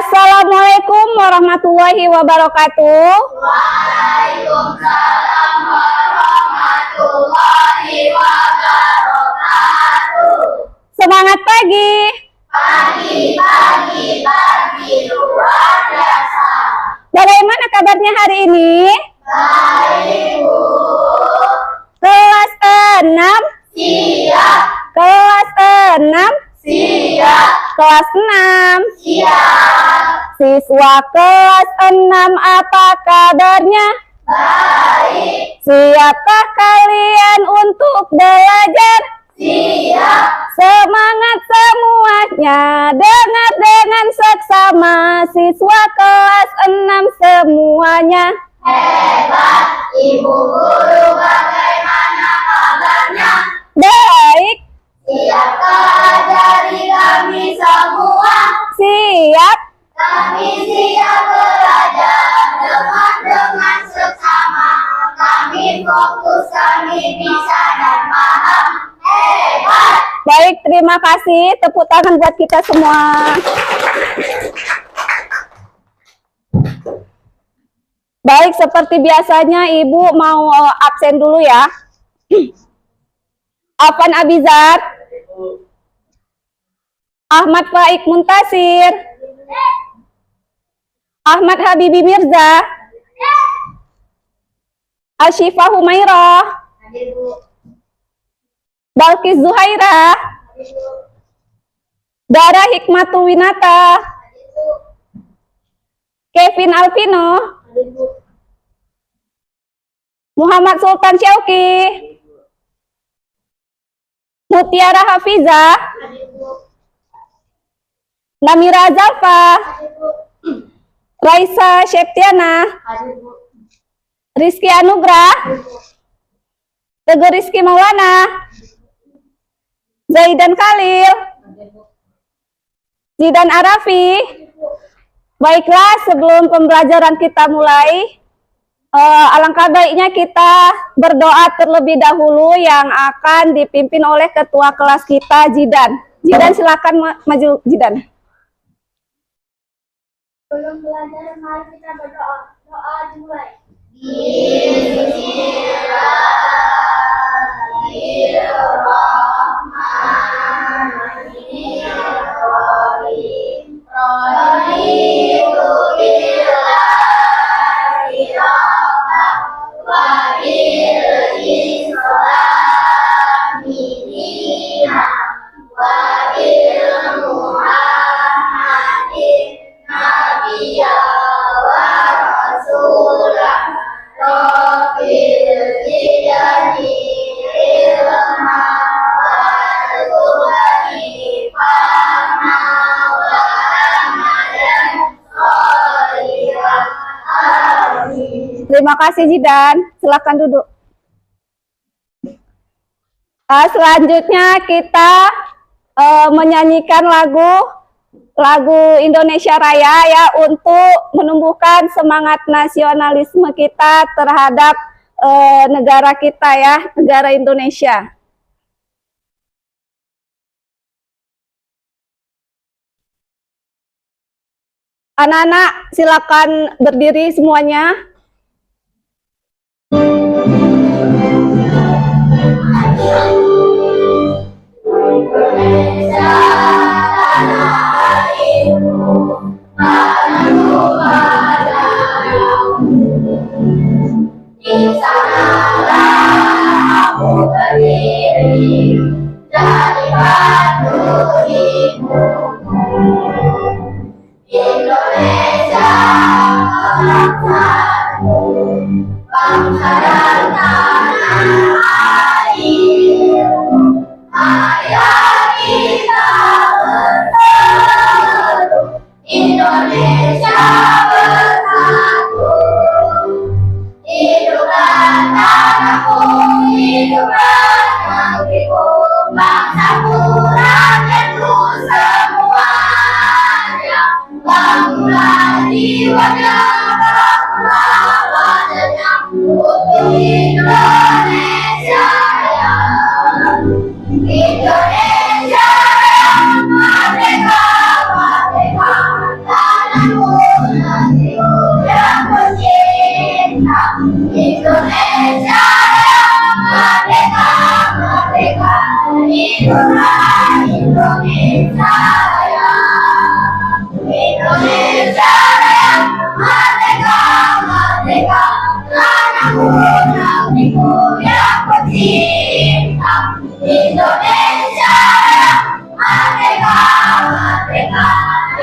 Assalamualaikum warahmatullahi wabarakatuh. Waalaikumsalam warahmatullahi wabarakatuh. Semangat pagi. Pagi luar biasa. Bagaimana kabarnya hari ini? Baik, Bu. Kelas 6? Siap. Kelas 6? Siap. Kelas 6? Siap. Siswa kelas 6, apa kabarnya? Baik. Siapkah kalian untuk belajar? Siap. Semangat semuanya, dengar dengan seksama, siswa kelas 6 semuanya. Hebat, Ibu Guru, bagaimana kabarnya? Baik. Siapkah ajari kami semua? Siap. Kami siap belajar dengan seksama. Kami fokus, kami bisa dan paham. Hebat. Baik, terima kasih. Tepuk tangan buat kita semua. Baik, seperti biasanya Ibu mau absen dulu ya. Afan Abizar, Ahmad Faik Muntasir, Ahmad Habibi Mirza, Ashifah Humairah, Balkis Zuhaira, Dara Hikmatul Winata, Kevin Alvino, Muhammad Sultan Syauki, Mutiara Hafiza, Namira Zalfa, Raisa Septiana, Rizky Anugrah, Teguh Rizky Maulana, Zaidan Khalil, Zidan Arafi. Baiklah, sebelum pembelajaran kita mulai, alangkah baiknya kita berdoa terlebih dahulu yang akan dipimpin oleh ketua kelas kita, Zidan. Zidan, silakan maju, Zidan. Belum belajar, mari kita berdoa. Doa dimulai. Terima kasih Zidan, silakan duduk. Selanjutnya kita menyanyikan lagu Indonesia Raya ya, untuk menumbuhkan semangat nasionalisme kita terhadap negara kita ya, negara Indonesia. Anak-anak silakan berdiri semuanya. Indonesia tanah airku, tanahku padamu. Di sanalah aku berdiri, jadi batu ibumu. Indonesia bangsaku, bangsa dan tanah airku. Mari kita bersatu, Indonesia bersatu. Hiduplah tanahku, hiduplah negeriku, bangsaku, rakyatku semuanya. Bangunlah jiwanya, bangunlah badannya, untuk Indonesia Raya. Indonesia Raya, merdeka, merdeka, tanah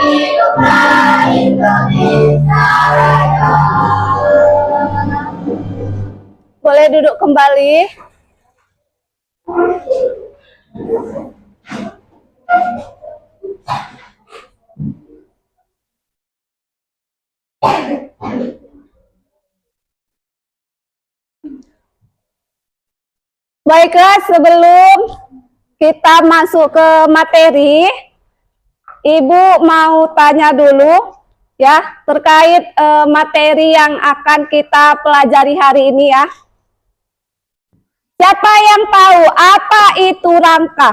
hiduplah Indonesia Raya. Boleh duduk kembali. Baiklah, sebelum kita masuk ke materi, Ibu mau tanya dulu ya terkait materi yang akan kita pelajari hari ini ya. Siapa yang tahu apa itu rangka?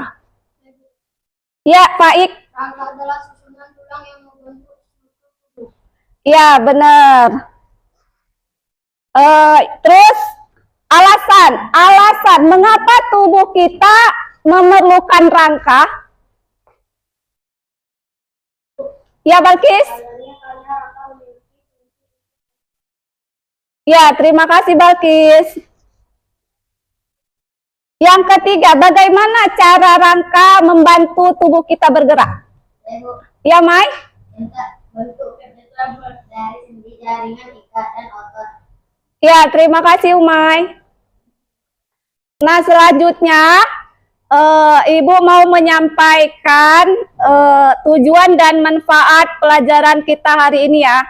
Ya, Pak Ik. Rangka adalah susunan tulang yang membentuk tubuh. Ya, benar. Terus alasan mengapa tubuh kita memerlukan rangka? Ya, Balkis? Ya, terima kasih Balkis. Yang ketiga, bagaimana cara rangka membantu tubuh kita bergerak? Ya, Mai? Bentuk kebetulan dari sendi, jaringan, ikat, dan otot. Ya, terima kasih Umay. Nah, selanjutnya Ibu mau menyampaikan tujuan dan manfaat pelajaran kita hari ini ya.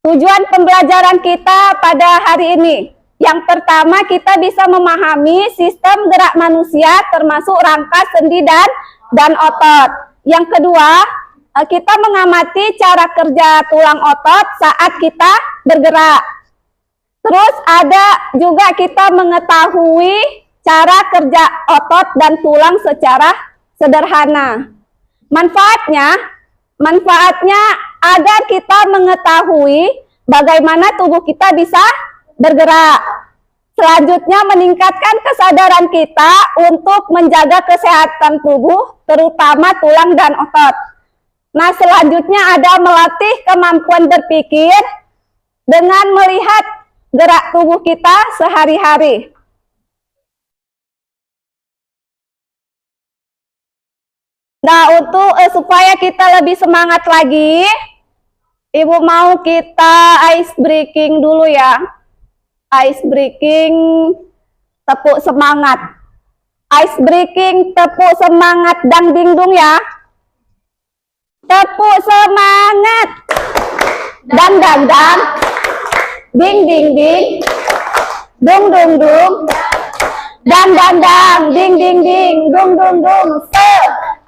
Tujuan pembelajaran kita pada hari ini. Yang pertama, kita bisa memahami sistem gerak manusia termasuk rangka, sendi, dan otot. Yang kedua, kita mengamati cara kerja tulang otot saat kita bergerak. Terus ada juga kita mengetahui cara kerja otot dan tulang secara sederhana. Manfaatnya agar kita mengetahui bagaimana tubuh kita bisa bergerak. Selanjutnya meningkatkan kesadaran kita untuk menjaga kesehatan tubuh, terutama tulang dan otot. Nah, selanjutnya ada melatih kemampuan berpikir dengan melihat gerak tubuh kita sehari-hari. Nah, untuk supaya kita lebih semangat lagi, Ibu mau kita ice breaking dulu ya. Ice breaking tepuk semangat. Ice breaking tepuk semangat dang ding dung ya. Tepuk semangat. Dang dang dang. Ding ding ding. Dung dung dung. Dang dang dang. Ding ding ding. Dung dung dung. Se.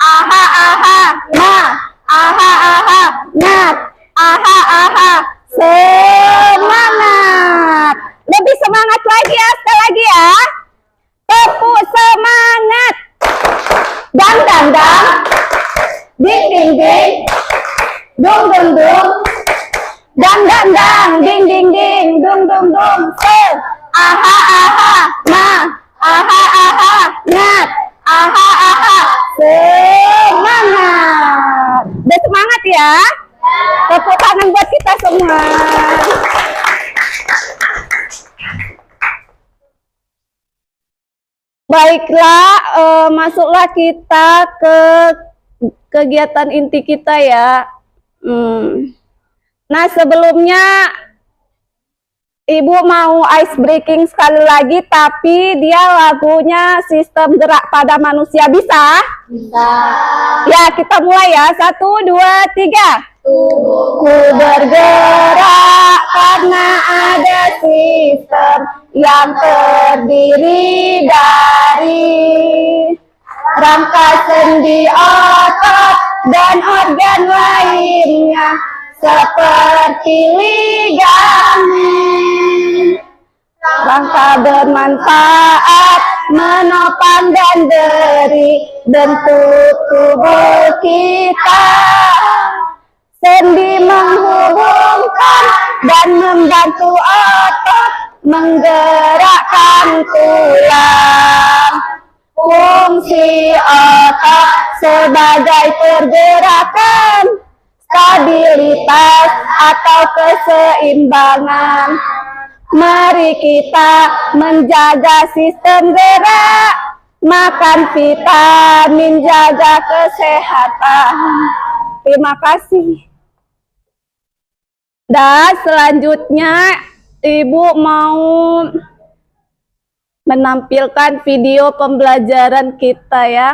Aha aha. Na. Aha aha. Nat. Aha aha. Semangat. Lebih semangat lagi ya, sekali lagi ya. Tepuk semangat. Dang dang dang. Ding ding ding. Dung dung dung. Dang dang dang. Ding ding ding. Dung dung dung. Se. Aha aha. Na. Aha aha. Nat. Aha aha. Semangat. Udah semangat ya. Tepuk tangan buat kita semua. Baiklah, masuklah kita ke kegiatan inti kita ya. Nah, sebelumnya Ibu mau ice breaking sekali lagi, tapi dia lagunya sistem gerak pada manusia. Bisa? Bisa. Ya, kita mulai ya. 1, 2, 3. Tubuhku Ku bergerak karena ada sistem yang terdiri dari rangka, sendi, otot, dan organ lainnya seperti ligamen. Rangka bermanfaat menopang dan beri bentuk tubuh kita. Sendi menghubungkan dan membantu otot menggerakkan tulang. Fungsi otot sebagai pergerakan, stabilitas atau keseimbangan. Mari kita menjaga sistem gerak makan vitamin, jaga kesehatan. Terima kasih. Dan selanjutnya Ibu mau menampilkan video pembelajaran kita ya.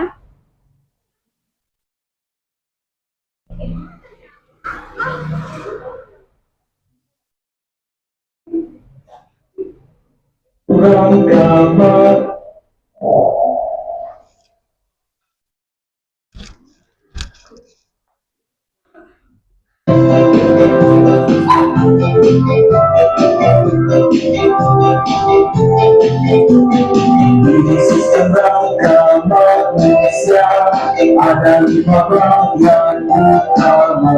Di sistem rangka manusia ada 5 bagian utama.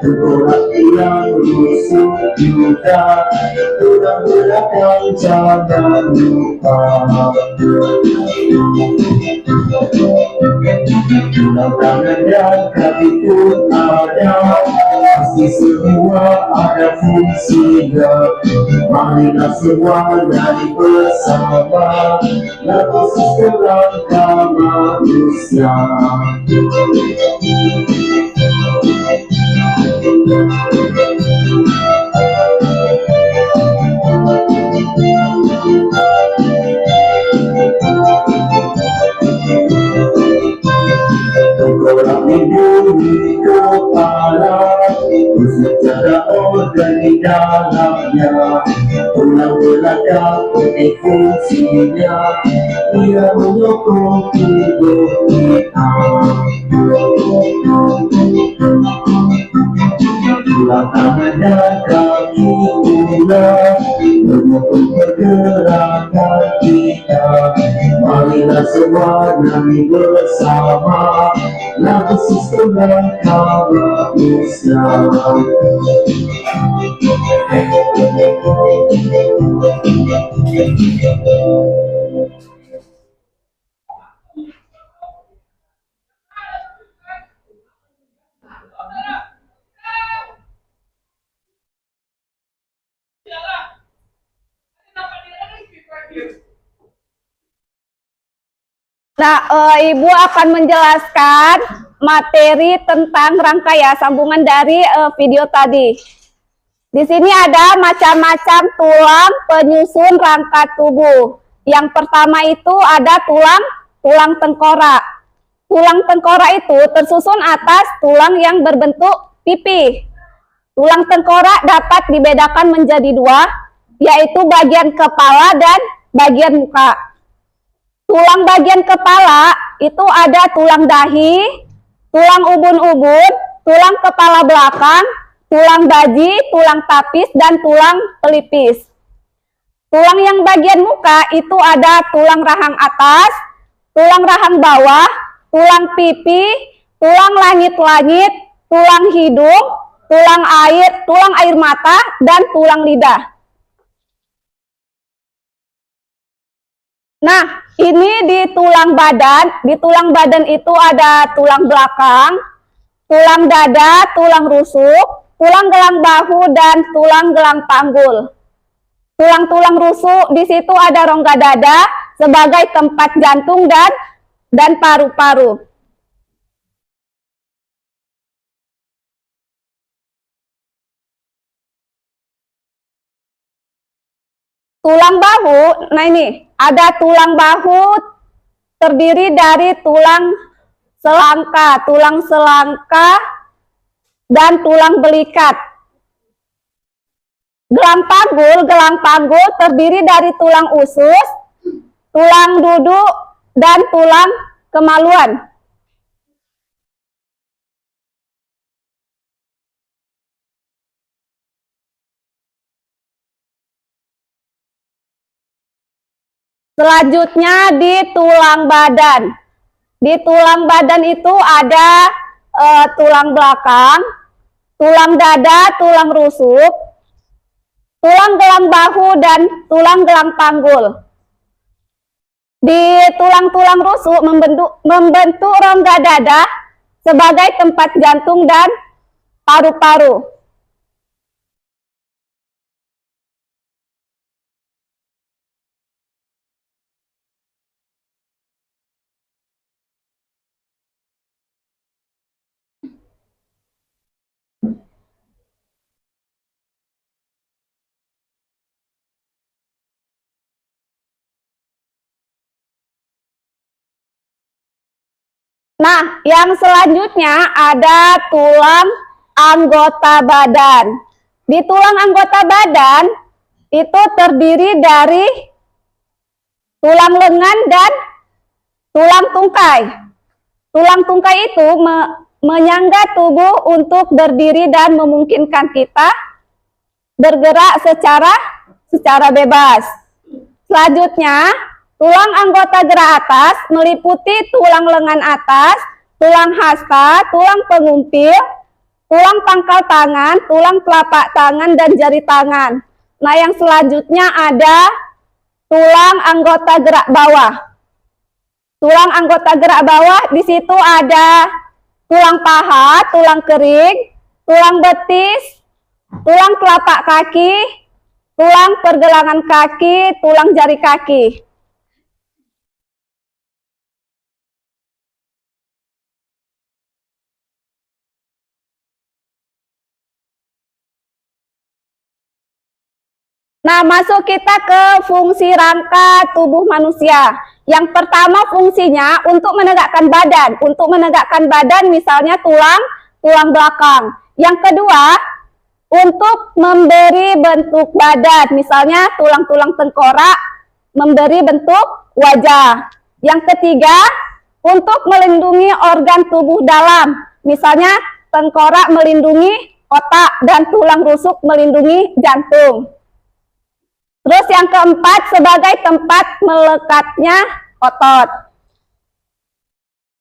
Tengkorak yang rusuk juga, tulang belakang jangan lupa. Tulang tangan dan kaki pun ada, pasti semua ada fungsinya. Marilah semua dari bersama, lalu sistem rangka manusia. Tengkorak di kepala, secara organ di dalamnya. Tulang belakang fungsinya, ia menyokong tubuh kita. Tulang tangan dan kaki pula mendukung pergerakan kita. Marilah semua nyanyi bersama lagu sistem rangka manusia. Nah, Ibu akan menjelaskan materi tentang rangka ya, sambungan dari video tadi. Di sini ada macam-macam tulang penyusun rangka tubuh. Yang pertama itu ada tulang tengkorak. Tulang tengkorak itu tersusun atas tulang yang berbentuk pipi. Tulang tengkorak dapat dibedakan menjadi dua, yaitu bagian kepala dan bagian muka. Tulang bagian kepala itu ada tulang dahi, tulang ubun-ubun, tulang kepala belakang, tulang baji, tulang tapis, dan tulang pelipis. Tulang yang bagian muka itu ada tulang rahang atas, tulang rahang bawah, tulang pipi, tulang langit-langit, tulang hidung, tulang air mata, dan tulang lidah. Nah, ini di tulang badan. Di tulang badan itu ada tulang belakang, tulang dada, tulang rusuk, tulang gelang bahu, dan tulang gelang panggul. Tulang-tulang rusuk di situ ada rongga dada sebagai tempat jantung dan paru-paru. Tulang bahu, nah ini ada tulang bahu terdiri dari tulang selangka, dan tulang belikat. Gelang panggul terdiri dari tulang usus, tulang duduk, dan tulang kemaluan. Selanjutnya di tulang badan. Di tulang badan itu ada tulang belakang, tulang dada, tulang rusuk, tulang gelang bahu, dan tulang gelang panggul. Di tulang-tulang rusuk membentuk rongga dada sebagai tempat jantung dan paru-paru. Nah, yang selanjutnya ada tulang anggota badan. Di tulang anggota badan itu terdiri dari tulang lengan dan tulang tungkai. Tulang tungkai itu menyangga tubuh untuk berdiri dan memungkinkan kita bergerak secara bebas. Selanjutnya, tulang anggota gerak atas meliputi tulang lengan atas, tulang hasta, tulang pengumpil, tulang pangkal tangan, tulang telapak tangan, dan jari tangan. Nah, yang selanjutnya ada tulang anggota gerak bawah. Tulang anggota gerak bawah di situ ada tulang paha, tulang kering, tulang betis, tulang telapak kaki, tulang pergelangan kaki, tulang jari kaki. Nah, masuk kita ke fungsi rangka tubuh manusia. Yang pertama fungsinya untuk menegakkan badan. Untuk menegakkan badan misalnya tulang belakang. Yang kedua, untuk memberi bentuk badan. Misalnya tulang-tulang tengkorak memberi bentuk wajah. Yang ketiga, untuk melindungi organ tubuh dalam. Misalnya tengkorak melindungi otak dan tulang rusuk melindungi jantung. Terus yang keempat, sebagai tempat melekatnya otot.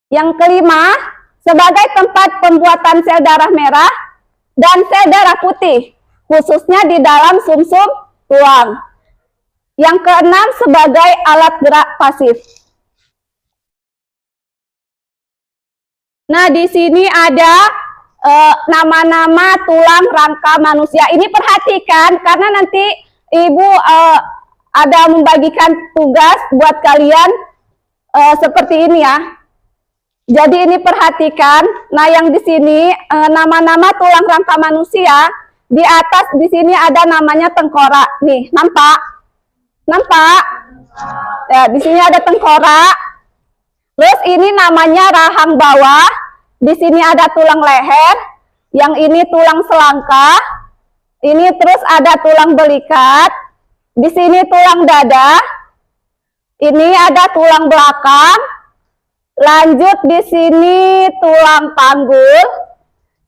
Yang kelima, sebagai tempat pembuatan sel darah merah dan sel darah putih, khususnya di dalam sumsum tulang. Yang keenam, sebagai alat gerak pasif. Nah, di sini ada nama-nama tulang rangka manusia. Ini perhatikan karena nanti Ibu ada membagikan tugas buat kalian seperti ini ya. Jadi ini perhatikan. Nah, yang di sini nama-nama tulang rangka manusia, di atas di sini ada namanya tengkorak. Nih, nampak? Nampak? Ya, di sini ada tengkorak. Terus ini namanya rahang bawah. Di sini ada tulang leher. Yang ini tulang selangkah. Ini terus ada tulang belikat, di sini tulang dada, ini ada tulang belakang, lanjut di sini tulang panggul.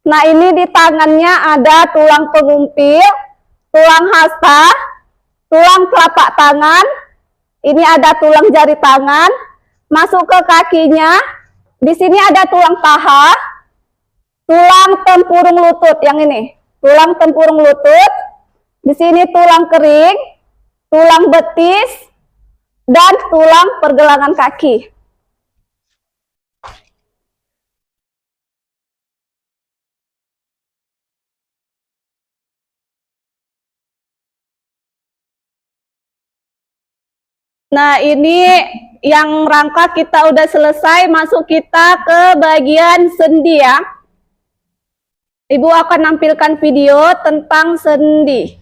Nah, ini di tangannya ada tulang pengumpil, tulang hasta, tulang telapak tangan, ini ada tulang jari tangan, masuk ke kakinya, di sini ada tulang paha, tulang tempurung lutut yang ini. Tulang tempurung lutut, di sini tulang kering, tulang betis, dan tulang pergelangan kaki. Nah, ini yang rangka kita udah selesai, masuk kita ke bagian sendi ya. Ibu akan nampilkan video tentang sendi.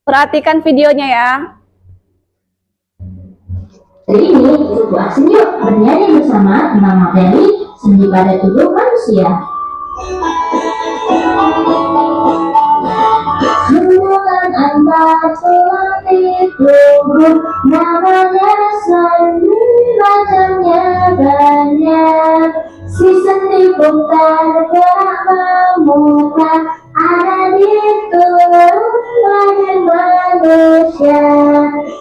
Perhatikan videonya ya. Hari ini ibu asing yuk bernyanyi bersama tentang materi sendi pada tubuh manusia. Hubungan antar tulang di tubuh namanya sendi, macamnya banyak. Si sendi bukan gerak memutar, ada di tulang badan manusia.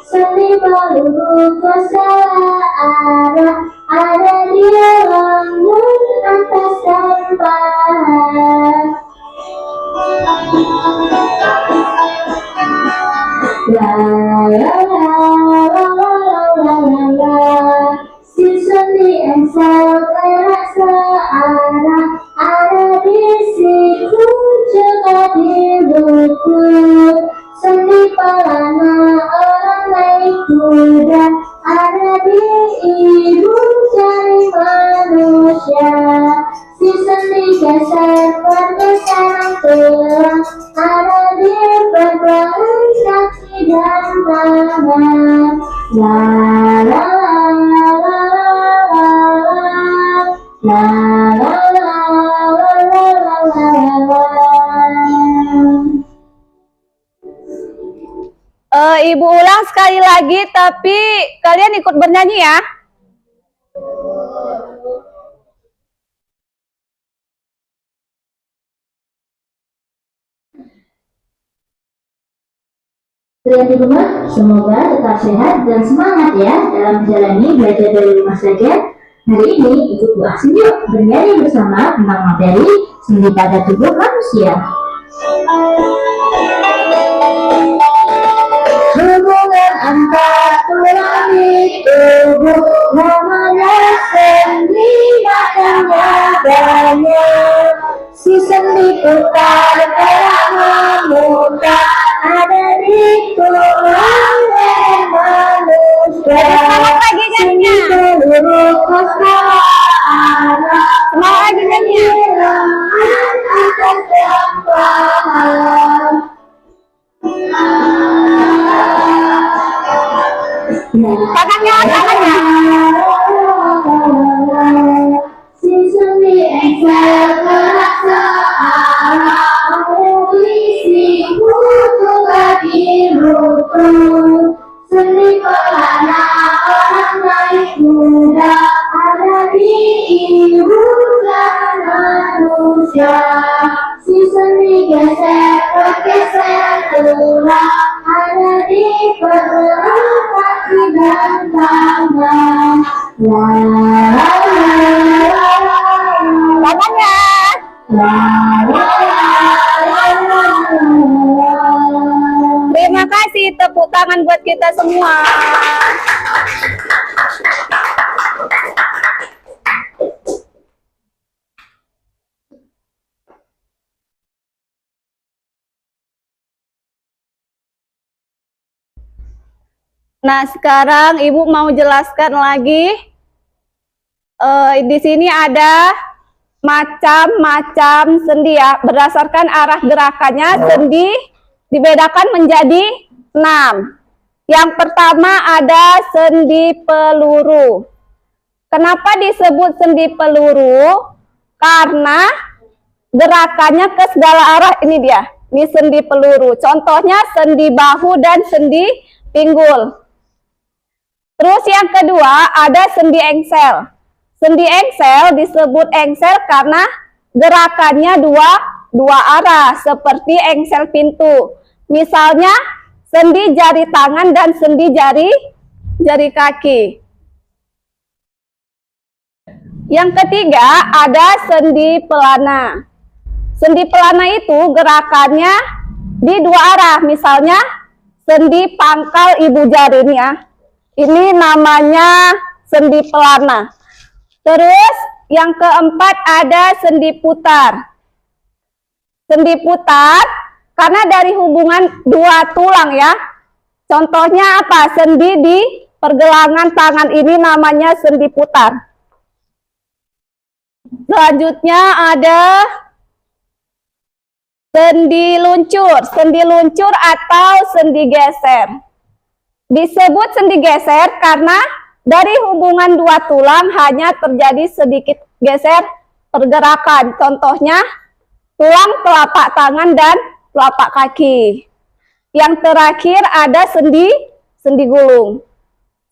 Sendi peluru ke salah arah, ada di lengan atas dan paha. La la la la la la la. Si sendi yang gerak searah, ada di siku juga di lutut. Sendi pelana orang naik kuda, ada di hidung jari manusia. Si sendi geser pergeseran tulang, ada di pergelangan kaki dan tangan. La la la la la la la Ibu ulang sekali lagi, tapi kalian ikut bernyanyi ya. Kalian di rumah semoga tetap sehat dan semangat ya dalam menjalani belajar dari rumah saja. Hari ini ikut Bu Asin yuk bernyanyi bersama tentang materi sendi pada tubuh manusia. Hubungan antar tulang di tubuh namanya sendi, makanya banyak. Si sendi putar gerak memutar ada di tulang manusia. Semangat lagi nyanyinya. Seluruh kota anak Semangat lagi nyanyinya. akan paham. Tangannya, tangannya. Si sendi engsel gerak searah, polisi butuh kaki lutut. Sendi pelana orang naik kuda ada di ibu dan manusia. Si sendi geser bergeser tulang ada di pergerak kaki dan tangan. La la la la Tangannya. la la la la. Terima kasih, tepuk tangan buat kita semua. Nah, sekarang Ibu mau jelaskan lagi. Di sini ada macam-macam sendi ya. Berdasarkan arah gerakannya, sendi dibedakan menjadi 6. Yang pertama ada sendi peluru. Kenapa disebut sendi peluru? Karena gerakannya ke segala arah. Ini dia, ini sendi peluru. Contohnya sendi bahu dan sendi pinggul. Terus yang kedua ada sendi engsel. Sendi engsel disebut engsel karena gerakannya dua arah seperti engsel pintu. Misalnya sendi jari tangan dan sendi jari kaki. Yang ketiga ada sendi pelana. Sendi pelana itu gerakannya di dua arah. Misalnya sendi pangkal ibu jari ini ya. Ini namanya sendi pelana. Terus yang keempat ada sendi putar. Sendi putar karena dari hubungan dua tulang ya. Contohnya apa? Sendi di pergelangan tangan ini namanya sendi putar. Selanjutnya ada sendi luncur. Sendi luncur atau sendi geser. Disebut sendi geser karena dari hubungan dua tulang hanya terjadi sedikit geser pergerakan. Contohnya tulang telapak tangan dan telapak kaki. Yang terakhir ada sendi gulung.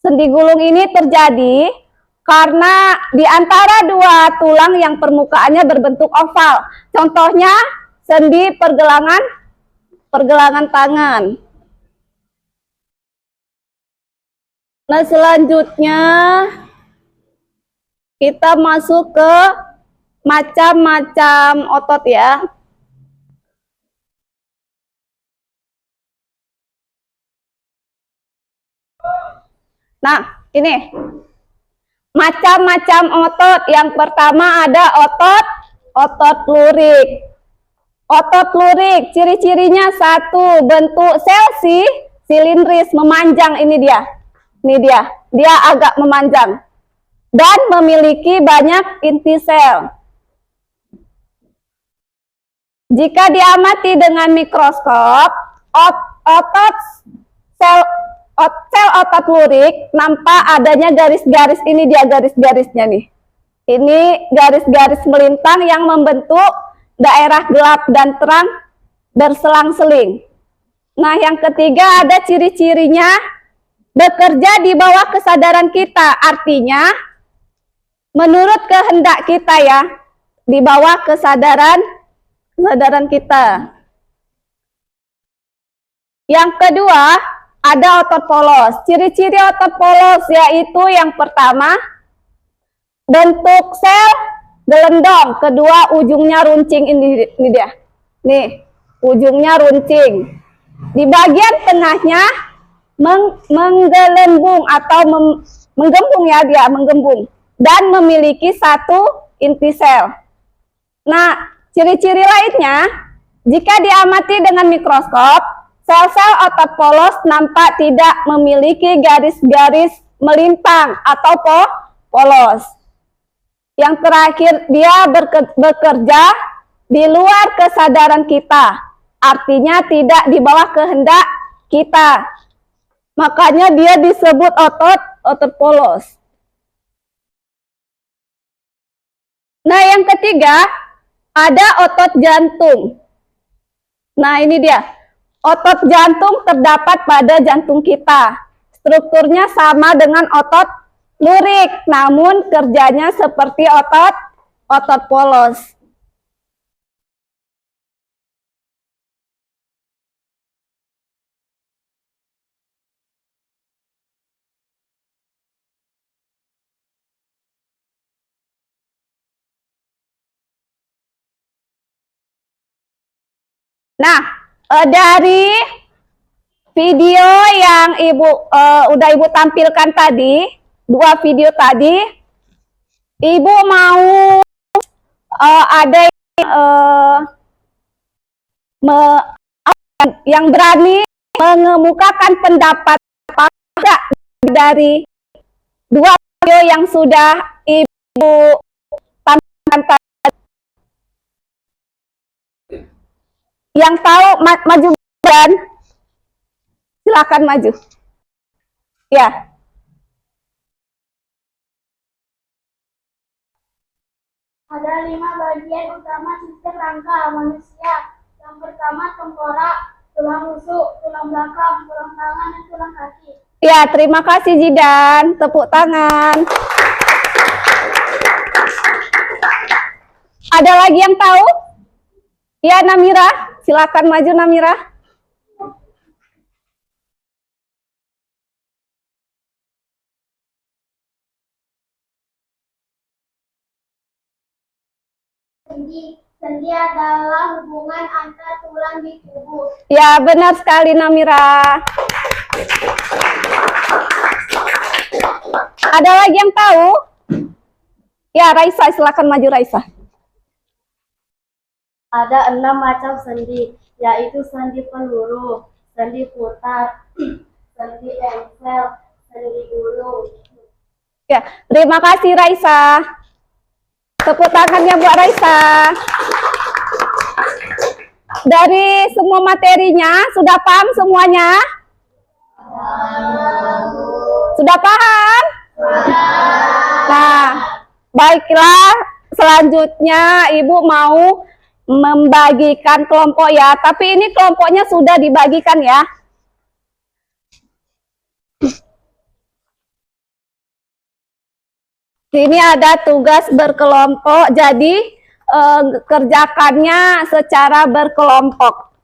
Sendi gulung ini terjadi karena di antara dua tulang yang permukaannya berbentuk oval. Contohnya sendi pergelangan tangan. Nah, selanjutnya kita masuk ke macam-macam otot ya. Nah, ini macam-macam otot. Yang pertama ada otot lurik. Otot lurik, ciri-cirinya satu, bentuk sel silindris, memanjang. Ini dia, dia agak memanjang dan memiliki banyak inti sel. Jika diamati dengan mikroskop, sel otot lurik nampak adanya garis-garis. Ini dia garis-garisnya nih. Ini garis-garis melintang yang membentuk daerah gelap dan terang berselang-seling. Nah, yang ketiga ada ciri-cirinya bekerja di bawah kesadaran kita. Artinya menurut kehendak kita ya, di bawah kesadaran kita. Yang kedua, ada otot polos. Ciri-ciri otot polos yaitu yang pertama, bentuk sel gelendong, kedua ujungnya runcing. Ini dia. Nih, ujungnya runcing. Di bagian tengahnya menggelembung atau menggembung ya, dia menggembung dan memiliki satu inti sel. Nah, ciri-ciri lainnya, jika diamati dengan mikroskop, sel-sel otot polos nampak tidak memiliki garis-garis melintang atau polos. Yang terakhir, dia bekerja di luar kesadaran kita. Artinya tidak di bawah kehendak kita. Makanya dia disebut otot polos. Nah, yang ketiga, ada otot jantung. Nah, ini dia. Otot jantung terdapat pada jantung kita. Strukturnya sama dengan otot lurik, namun kerjanya seperti otot polos. Nah, dari video yang udah ibu tampilkan tadi, 2 video tadi, ibu mau ada yang berani mengemukakan pendapat dari 2 video yang sudah ibu tampilkan tadi. Yang tahu maju dan silakan maju. Ya. Ada 5 bagian utama sistem rangka manusia. Yang pertama tengkorak, tulang rusuk, tulang belakang, tulang tangan, dan tulang kaki. Ya, terima kasih Jidan. Tepuk tangan. Ada lagi yang tahu? Ya, Namira. Silakan maju, Namira. Sendi adalah hubungan antar tulang di tubuh. Ya, benar sekali, Namira. Ada lagi yang tahu? Ya, Raisa. Silakan maju, Raisa. Ada 6 macam sendi, yaitu sendi peluru, sendi putar, sendi engsel, sendi gulung. Ya, terima kasih Raisa. Tepuk tangannya buat Raisa. Dari semua materinya, sudah paham semuanya? Sudah paham? Nah, baiklah. Selanjutnya Ibu mau membagikan kelompok ya. Tapi ini kelompoknya sudah dibagikan ya. Ini ada tugas berkelompok, jadi kerjakannya secara berkelompok.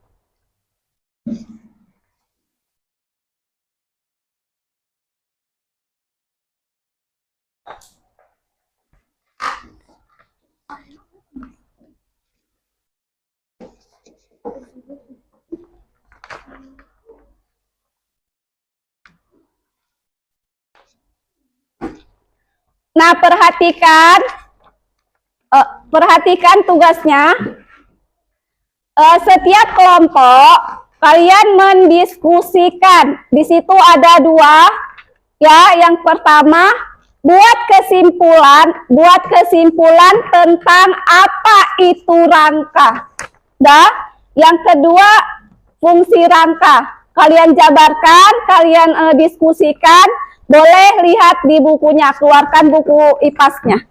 Nah, perhatikan tugasnya. Setiap kelompok kalian mendiskusikan. Di situ ada 2 ya. Yang pertama, buat kesimpulan tentang apa itu rangka. Yang kedua, fungsi rangka. Kalian jabarkan, kalian diskusikan. Boleh lihat di bukunya, keluarkan buku IPAS-nya.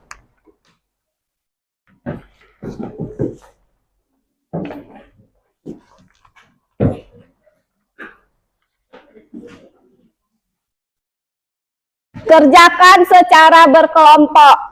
Kerjakan secara berkelompok.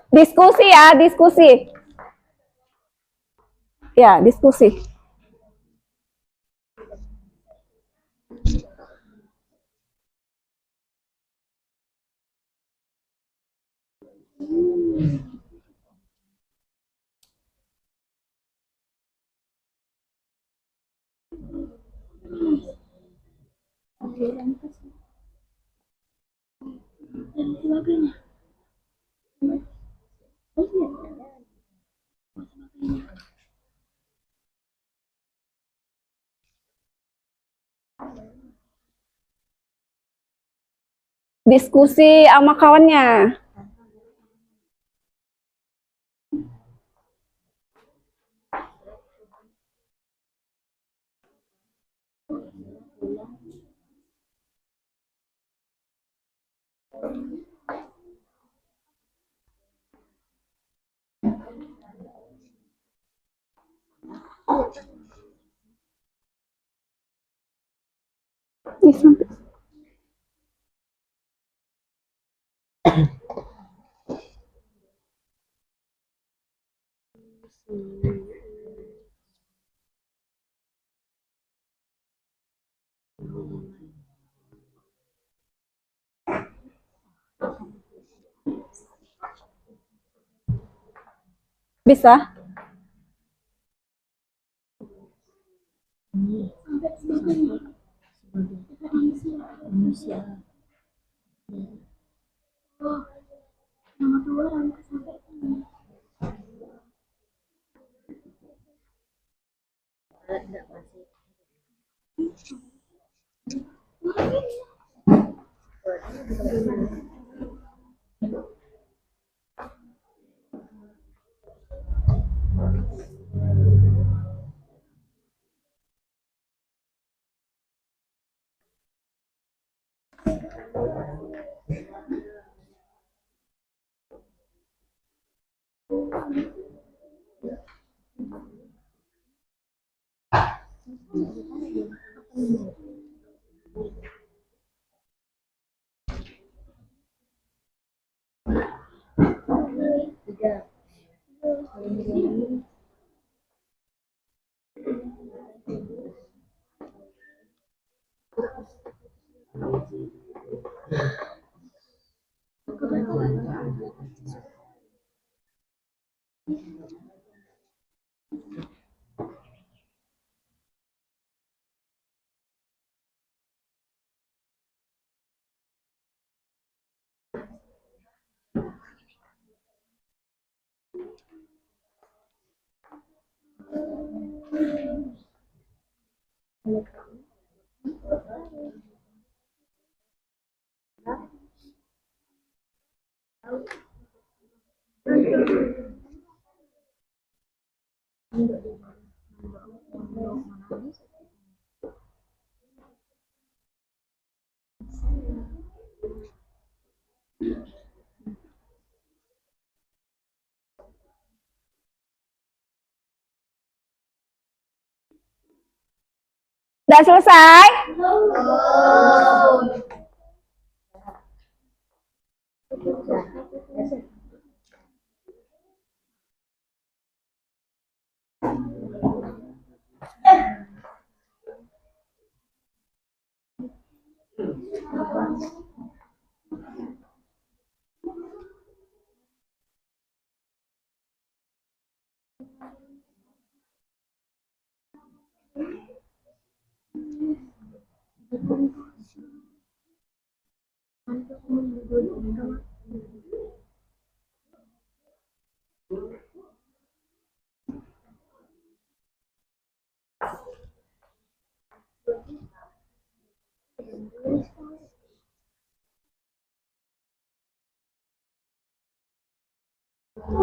Diskusi ya, diskusi. Ya, diskusi. Diskusi sama kawannya. Ih, sampai. Bisa? Nomor 2 rangka sampai ini. Udah selesai? Ya,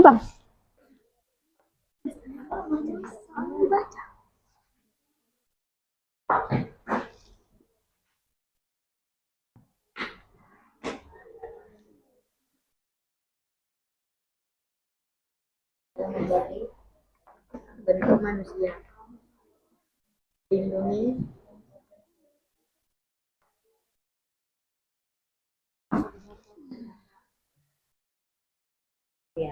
Bang. Bentuk manusia. Lindungi ya.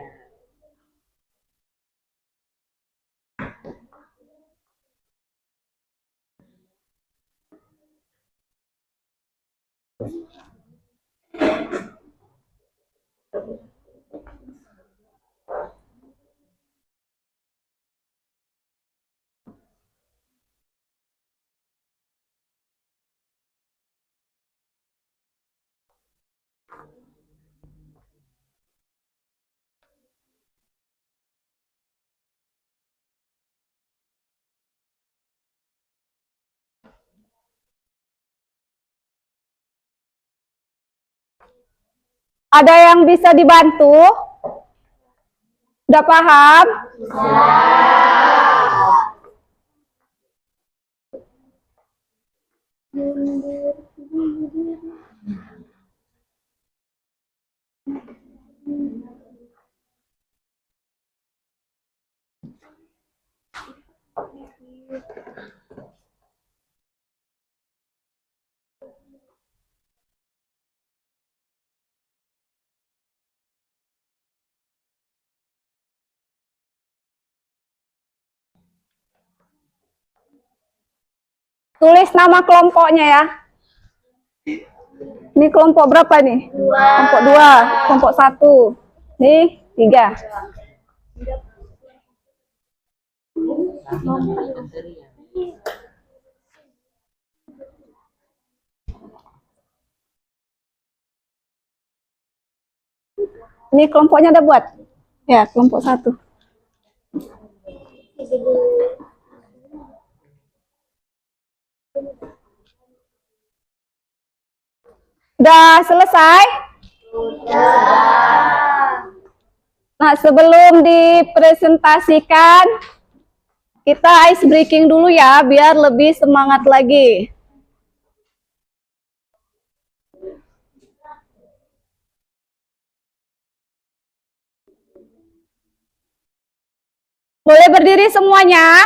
Ada yang bisa dibantu? Udah paham? Tulis nama kelompoknya ya. Ini kelompok berapa nih? Kelompok 2, kelompok 1. Nih, 3. Ini kelompoknya udah buat? Ya, kelompok 1. Udah selesai? Nah, sebelum dipresentasikan, kita ice breaking dulu ya, biar lebih semangat lagi. Boleh berdiri semuanya?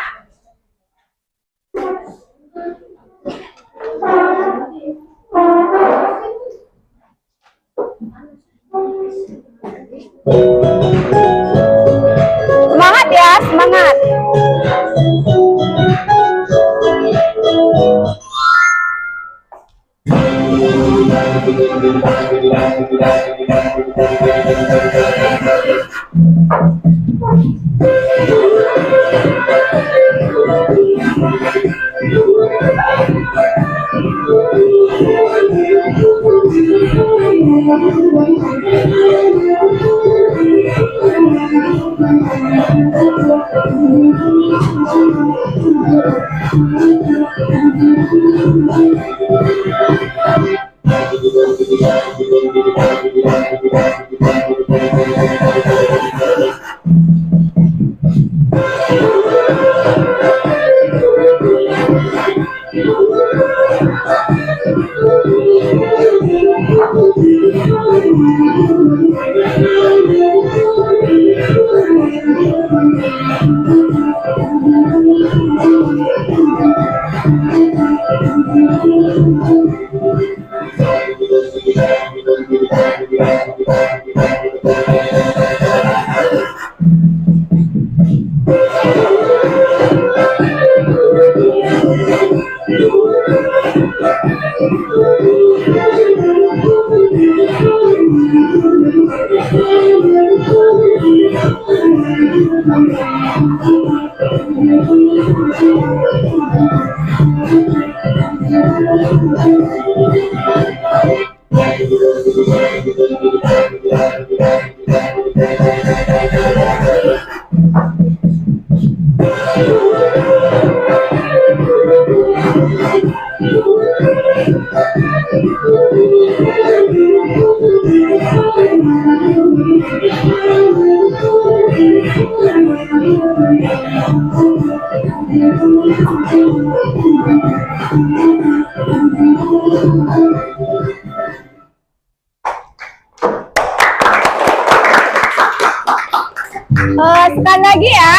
Sekali lagi ya.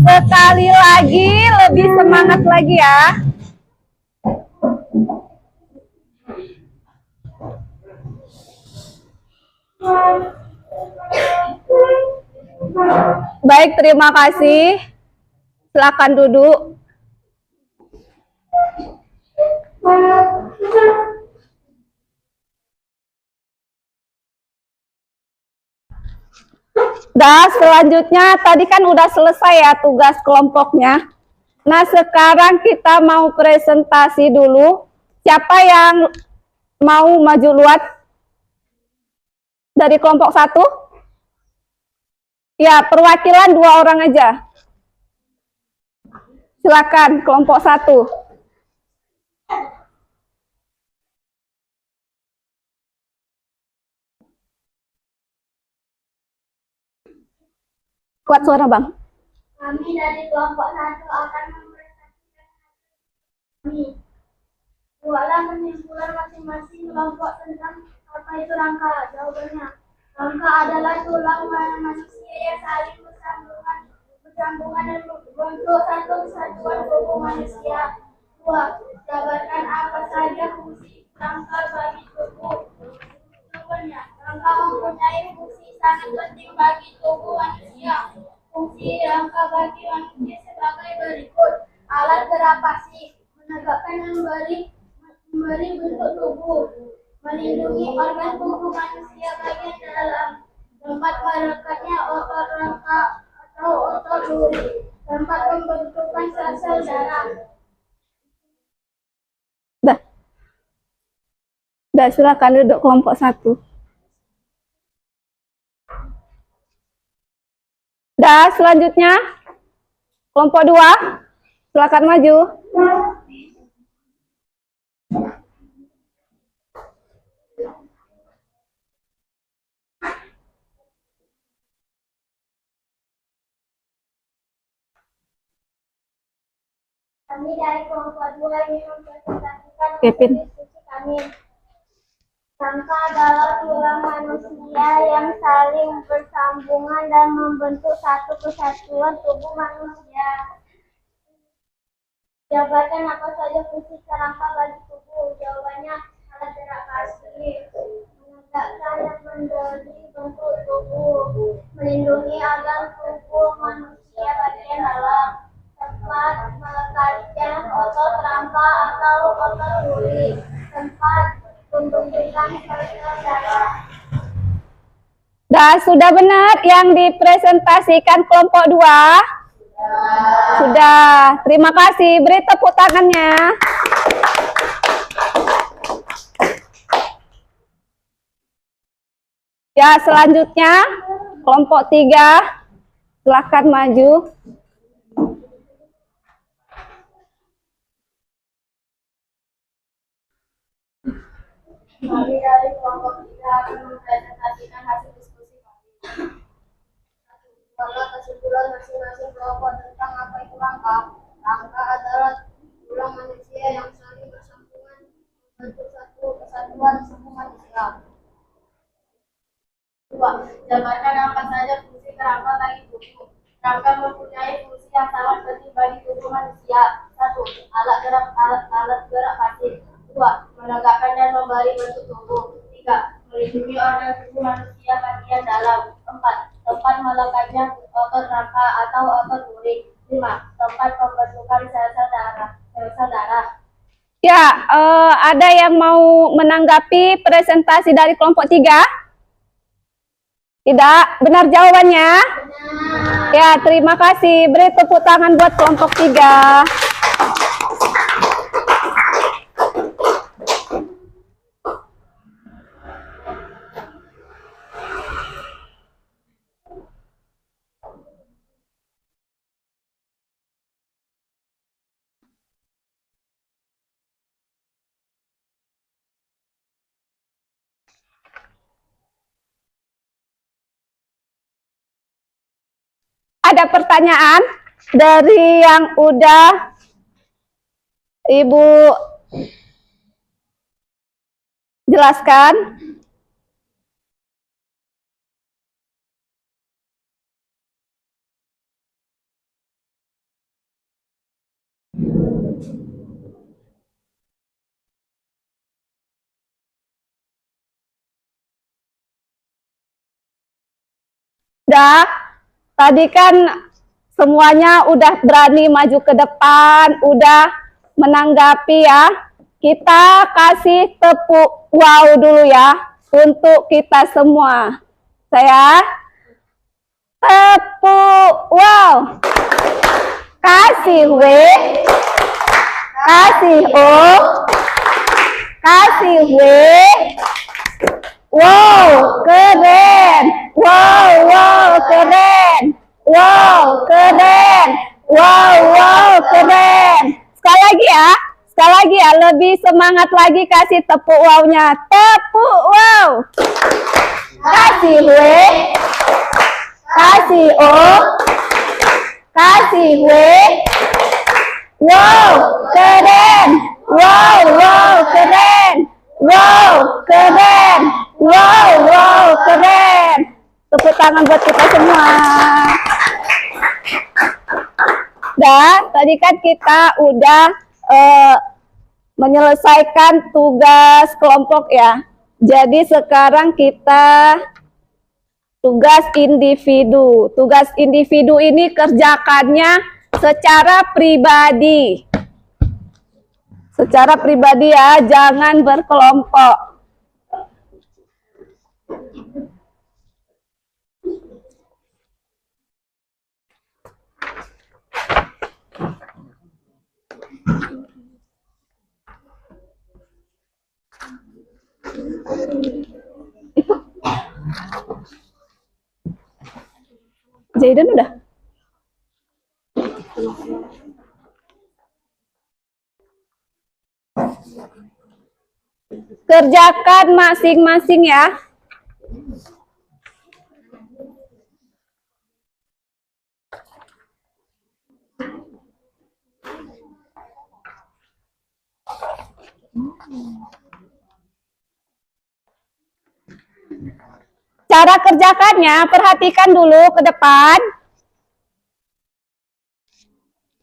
Sekali lagi, lebih semangat lagi ya. Baik, terima kasih. Silakan duduk. Nah, selanjutnya tadi kan udah selesai ya tugas kelompoknya. Nah, sekarang kita mau presentasi dulu. Siapa yang mau maju luar dari kelompok 1? Ya, perwakilan 2 orang aja. Silakan kelompok 1. Kuat suara, Bang. Kami dari kelompok 1 akan mempresentasikan kami. Buatlah kesimpulan masing-masing kelompok tentang apa itu rangka. Jawabannya, rangka adalah tulang manusia yang saling bersambungan dan membentuk satu kesatuan tubuh manusia. 2. Jabarkan apa saja fungsi rangka bagi tubuh. Jawabannya, rangka mempunyai fungsi sangat penting bagi tubuh manusia. Fungsi rangka bagi manusia sebagai berikut: alat gerak pasif, menegakkan dan memberi bentuk tubuh, melindungi organ tubuh manusia bagian dalam, tempat merekatnya otot rangka atau otot duri, tempat pembentukan sel-sel darah. Dah, silakan duduk kelompok 1. Dah, selanjutnya kelompok 2. Silakan maju. Kami dari kelompok 2 ingin mempresentasikan Kevin. diskusi kami. Rangka adalah tulang manusia yang saling bersambungan dan membentuk satu kesatuan tubuh manusia. Jabarkan apa saja fungsi rangka bagi tubuh. Jawabannya, alat gerak pasif, menegakkan dan memberi bentuk tubuh, melindungi organ tubuh manusia bagian dalam, tempat melekatkan otot rangka atau otot duri, tempat tumpukan sel-sel darah. Sudah benar yang dipresentasikan kelompok 2? Sudah. Terima kasih. Beri tepuk tangannya. Ya, selanjutnya kelompok 3. Silakan maju. Kami dari kelompok 3 akan mempresentasikan hasil diskusi kami. Pada kesimpulan masing-masing kelompok tentang apa itu rangka. Rangka adalah tulang manusia yang saling bersambungan membentuk satu kesatuan suku manusia. 2. Jabarkan apa saja fungsi kerangka bagi tubuh. Rangka mempunyai fungsi yang sangat penting bagi tubuh manusia. 1. Alat gerak pasif. 2. Menegakkan dan memberi bentuk tubuh. 3. Melindungi organ tubuh manusia bagian dalam. 4. Tempat melekatnya otot rangka atau otot duri. 5. Tempat pembentukan sel-sel darah. Ya, ada yang mau menanggapi presentasi dari kelompok 3? Tidak? Benar jawabannya? Ya, terima kasih. Beri tepuk tangan buat kelompok 3. Ada pertanyaan dari yang udah Ibu jelaskan? Udah? Tadi kan semuanya udah berani maju ke depan, udah menanggapi ya. Kita kasih tepuk wow dulu ya untuk kita semua. Saya tepuk wow. Kasih W, kasih O, kasih W. Wow, keren. Wow, keren. Wow, keren. Wow, keren. Sekali lagi ya, lebih semangat lagi kasih tepuk wow-nya. Tepuk wow. Kasih W, kasih O, kasih W. Wow, keren. Wow, keren. Wow, keren. Wow, keren. Tepuk tangan buat kita semua. Dan tadi kan kita udah menyelesaikan tugas kelompok ya. Jadi sekarang kita tugas individu. Tugas individu ini kerjakannya secara pribadi. Secara pribadi ya, jangan berkelompok. Zaidan udah? Kerjakan masing-masing ya. Cara kerjakannya, perhatikan dulu ke depan.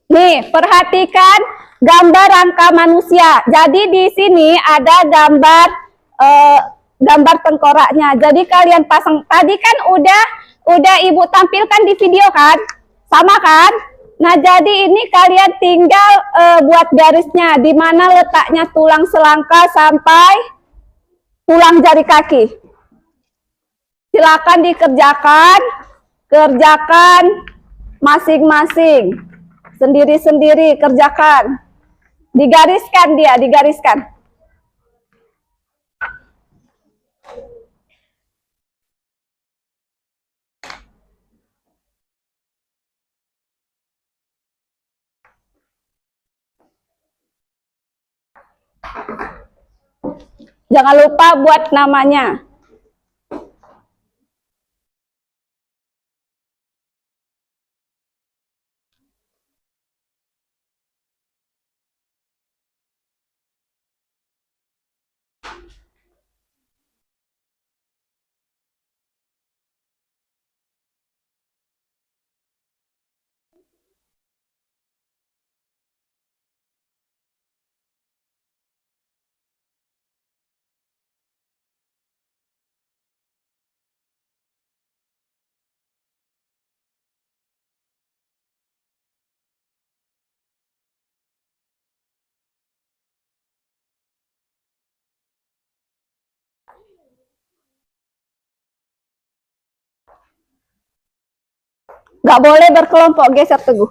Nih, perhatikan gambar rangka manusia. Jadi di sini ada gambar tengkoraknya. Jadi kalian pasang. Tadi kan udah Ibu tampilkan di video kan? Sama kan? Nah, jadi ini kalian tinggal buat garisnya di mana letaknya tulang selangka sampai tulang jari kaki. Silakan dikerjakan, kerjakan masing-masing, sendiri-sendiri kerjakan. Digariskan dia, digariskan. Jangan lupa buat namanya. Nggak boleh berkelompok, geser Teguh.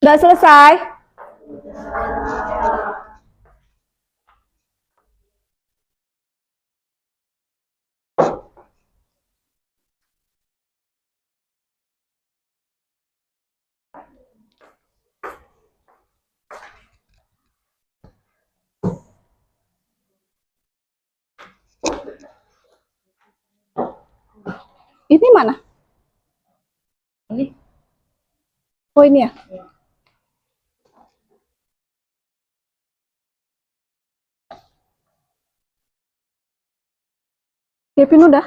Udah selesai? Ini mana? Ini. Oh ini ya? Kevin udah?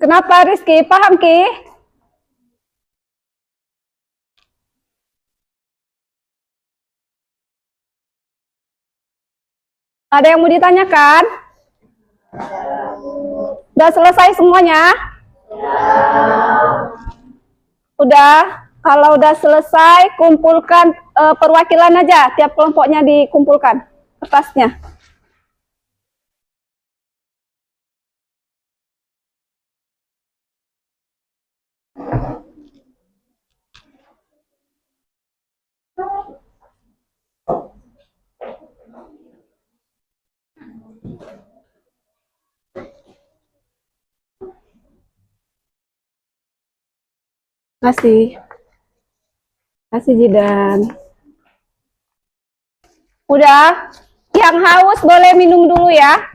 Kenapa Rizky? Paham Ki? Ada yang mau ditanyakan? Udah selesai semuanya? Udah. Kalau udah selesai, kumpulkan perwakilan aja. Tiap kelompoknya dikumpulkan kertasnya. Kasih Jidan. Udah, yang haus boleh minum dulu ya.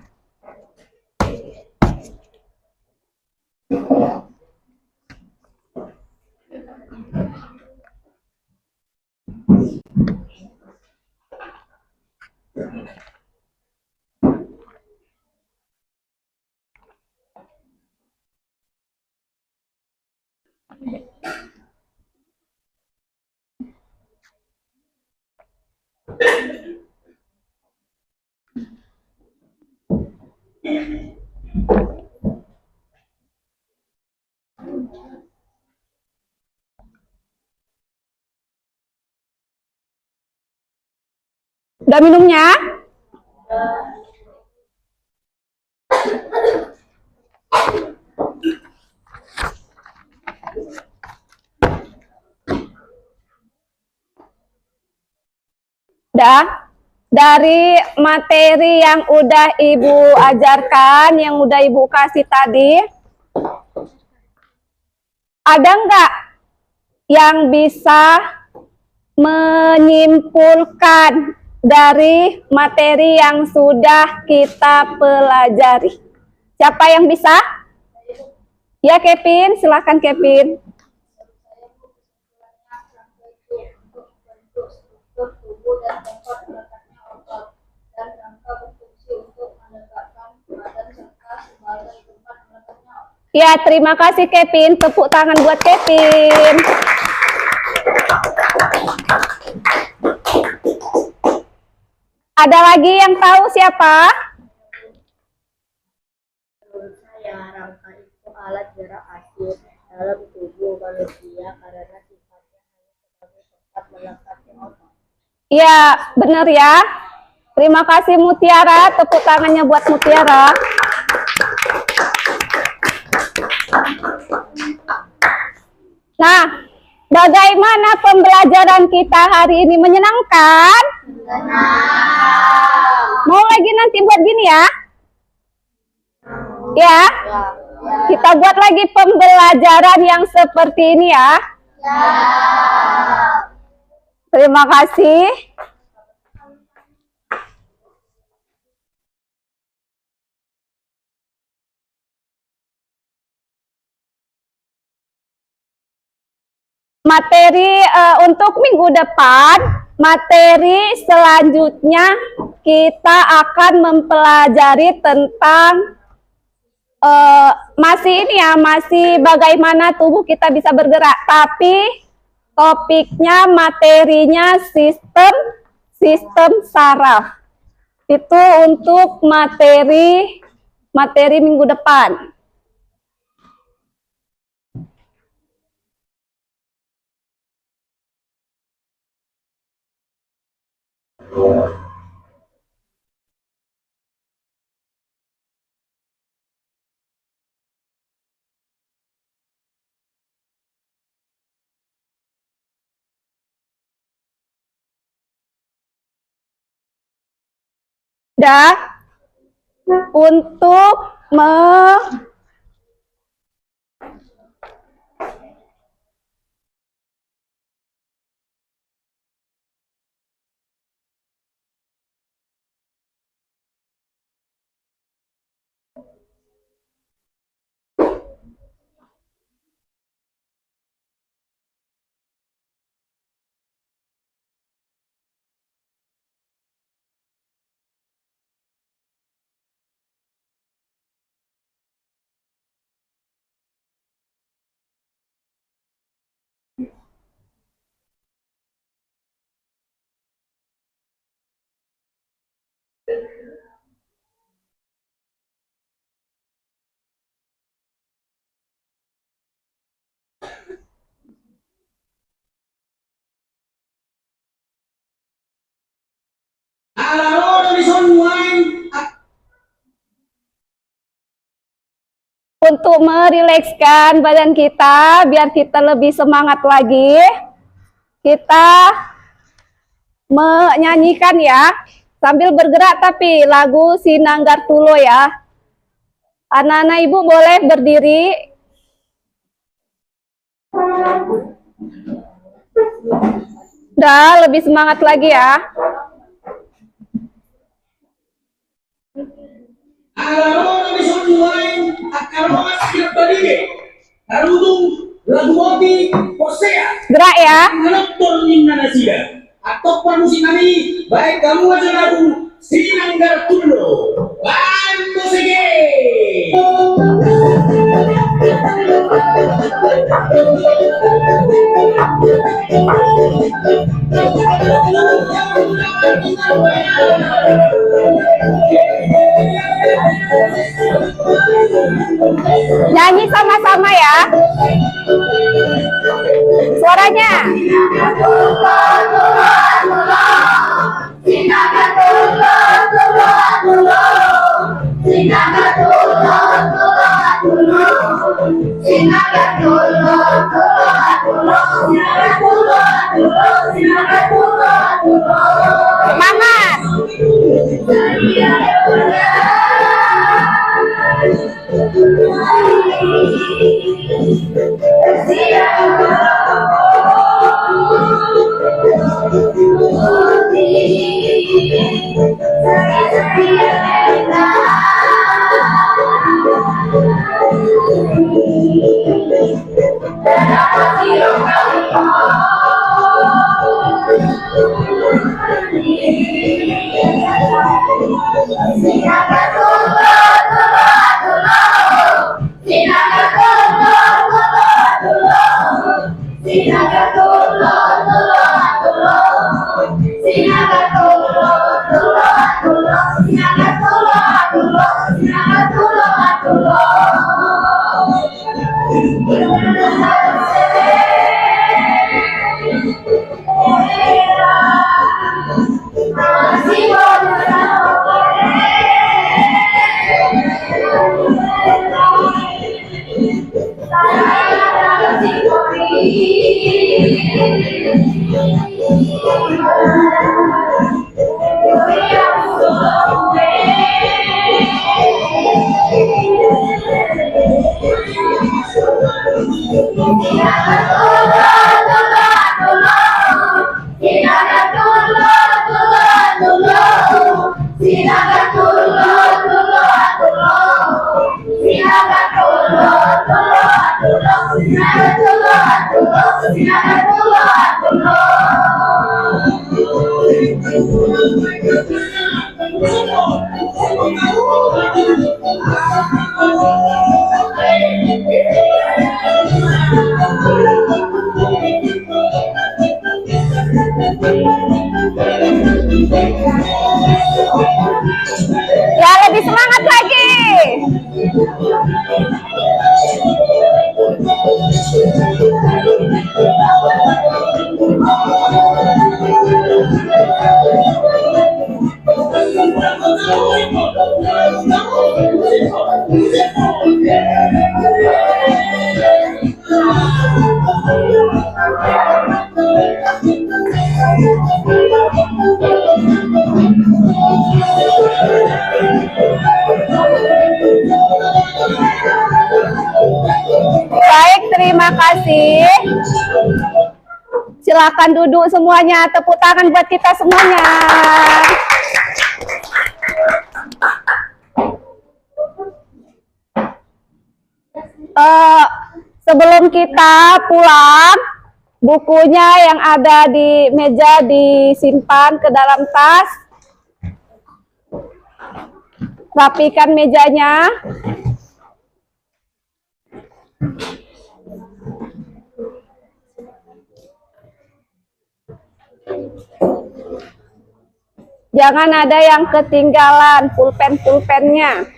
Udah minumnya? Udah? Dari materi yang udah Ibu ajarkan, yang udah Ibu kasih tadi, ada nggak yang bisa menyimpulkan dari materi yang sudah kita pelajari? Siapa yang bisa? Ya Kevin, silakan Kevin. Ya, terima kasih Kevin. Tepuk tangan buat Kevin. Ada lagi yang tahu siapa? Menurut saya, rangka itu alat gerak aktif dalam tubuh manusia karena sifatnya hanya sebagai tempat melekatnya otot. Ya, benar ya. Terima kasih Mutiara, tepuk tangannya buat Mutiara. Nah, bagaimana pembelajaran kita hari ini? Menyenangkan? Mau lagi nanti buat gini ya? Ya? Kita buat lagi pembelajaran yang seperti ini ya? Terima kasih. Materi untuk minggu depan, materi selanjutnya kita akan mempelajari tentang masih ini ya, masih bagaimana tubuh kita bisa bergerak, tapi topiknya, materinya sistem saraf. Itu untuk materi minggu depan. Dan untuk merilekskan badan kita biar kita lebih semangat lagi, kita menyanyikan ya, sambil bergerak tapi lagu Sinanggar Tulo ya. Anak-anak ibu boleh berdiri. Dah lebih semangat lagi ya. Gerak ya. Atau musik kami baik kamu aja lagu Sinanggar Tulo bantu sige. Nyanyi sama-sama ya. Suaranya. Semangat. Masih Silakan dulu. Ya, lebih semangat lagi. Baik, terima kasih. Silakan duduk semuanya. Tepuk tangan buat kita semuanya. Sebelum kita pulang, bukunya yang ada di meja disimpan ke dalam tas. Rapikan mejanya. Jangan ada yang ketinggalan pulpen-pulpennya.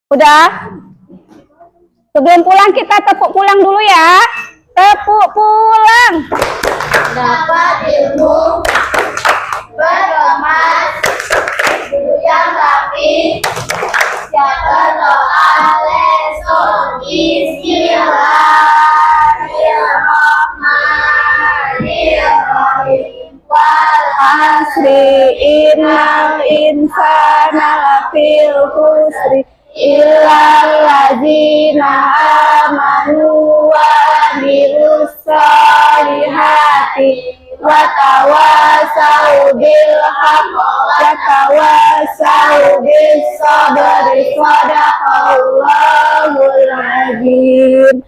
Udah? Sebelum pulang kita tepuk pulang dulu ya. Tepuk pulang. Dapat ilmu berkemas, guru yang rapi, siap berdoa lesson. Bismillahirrahmanirrahim. Wal Asri innal insana lafil khusri illal ladzina amanu wa amilus solihati wa tawasau bil haqq wa tawasau bis sabri. Shadaqallahul azim.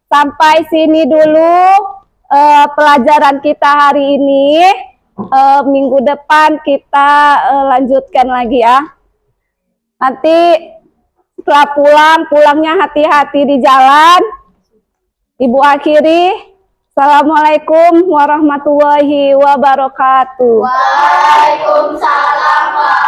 Sampai sini dulu pelajaran kita hari ini. Minggu depan kita lanjutkan lagi ya. Nanti setelah pulangnya hati-hati di jalan. Ibu akhiri. Assalamualaikum warahmatullahi wabarakatuh. Waalaikumsalam.